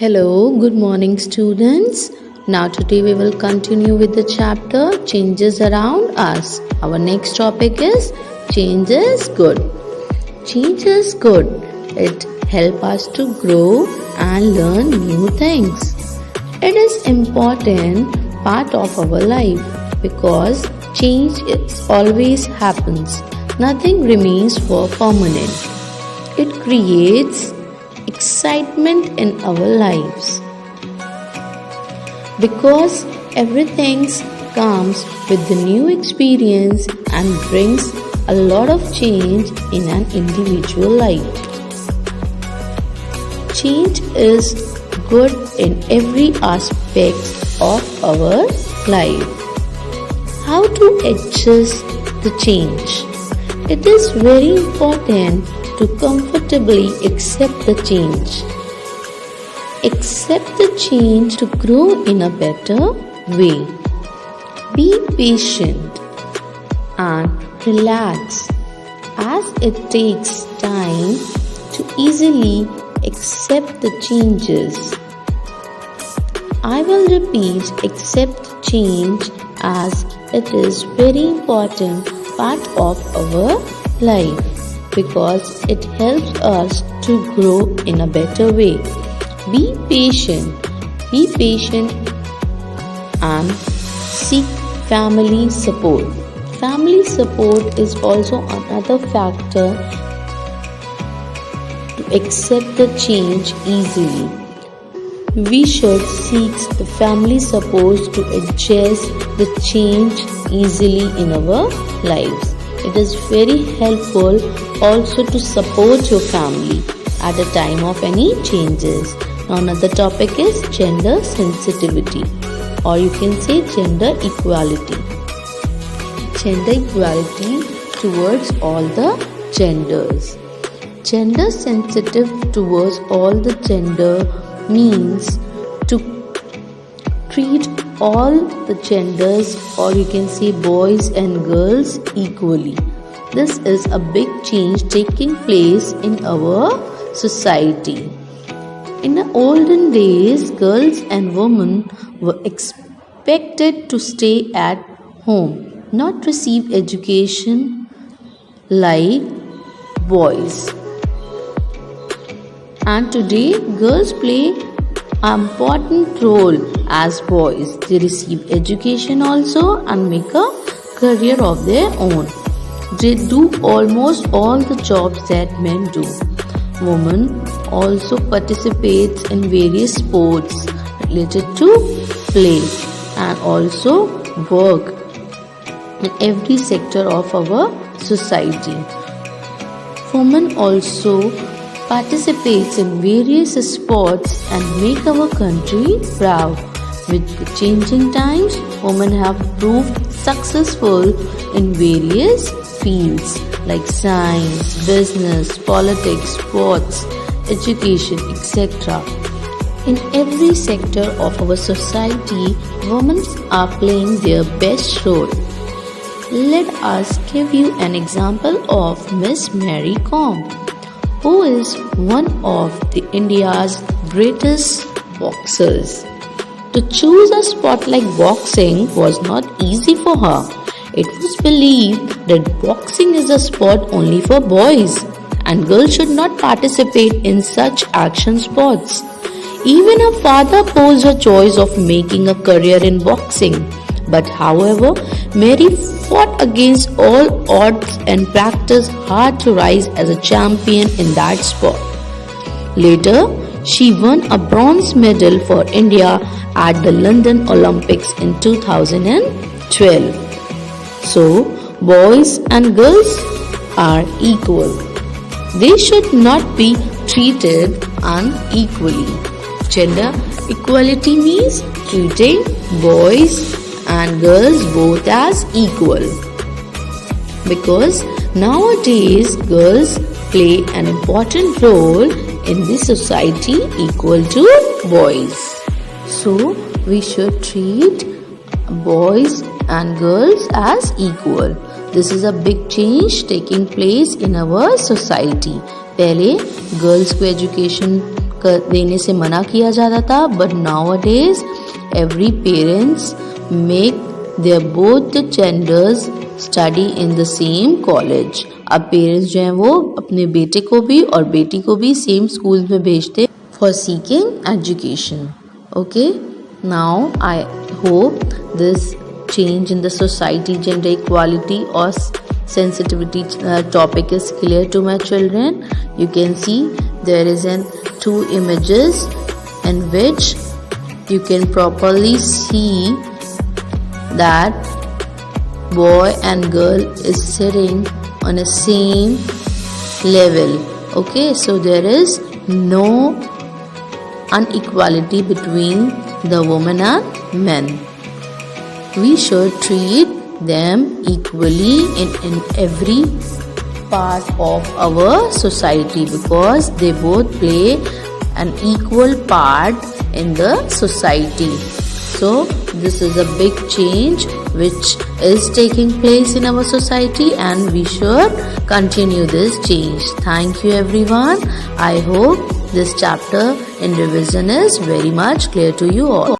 Hello, good morning, students. Now, today we will continue with the chapter Changes Around Us. Our next topic is Change is Good. Change is good. It helps us to grow and learn new things. It is important part of our life because change always happens. Nothing remains for permanent. It creates excitement in our lives because everything comes with the new experience and brings a lot of change in an individual life. Change is good in every aspect of our life. How to adjust the change? It is very important to comfortably accept the change. Accept the change to grow in a better way. Be patient and relax as it takes time to easily accept the changes. I will repeat accept change as it is very important part of our life because it helps us to grow in a better way. Be patient and seek family support. Family support is also another factor to accept the change easily. We should seek the family support to adjust the change easily in our lives. It is very helpful also to support your family at the time of any changes. Now another topic is gender sensitivity, or you can say gender equality. Gender equality towards all the genders. Gender sensitive towards all the gender means to treat all the genders, or you can say boys and girls, equally. This is a big change taking place in our society. In the olden days, girls and women were expected to stay at home, not receive education like boys. And today, girls play an important role as boys. They receive education also and make a career of their own. They do almost all the jobs that men do. Women also participate in various sports related to play and also work in every sector of our society. Women also participates in various sports and make our country proud. With the changing times, women have proved successful in various fields like science, business, politics, sports, education, etc. In every sector of our society, women are playing their best role. Let us give you an example of Miss Mary Kom, who is one of India's greatest boxers. To choose a sport like boxing was not easy for her. It was believed that boxing is a sport only for boys and girls should not participate in such action sports. Even her father posed her choice of making a career in boxing. But however, Mary fought against all odds and practiced hard to rise as a champion in that sport. Later, she won a bronze medal for India at the London Olympics in 2012. So, boys and girls are equal. They should not be treated unequally. Gender equality means treating boys and girls both as equal. Because nowadays girls play an important role in the society equal to boys. So we should treat boys and girls as equal. This is a big change taking place in our society. पहले girls को education देने से मना किया जाता था, but nowadays every parents make their both the genders study in the same college. अब parents जो हैं वो अपने बेटे को भी और बेटी को भी सेम स्कूल में भेजते for seeking education. Okay, now I hope this change in the society, gender equality or sensitivity topic is clear to my children. You can see there is two images in which you can properly see that boy and girl is sitting on a same level. Okay, so there is no inequality between the women and men. We should treat them equally in every part of our society because they both play an equal part in the society. So this is a big change which is taking place in our society and we should continue this change. Thank you everyone. I hope this chapter in revision is very much clear to you all.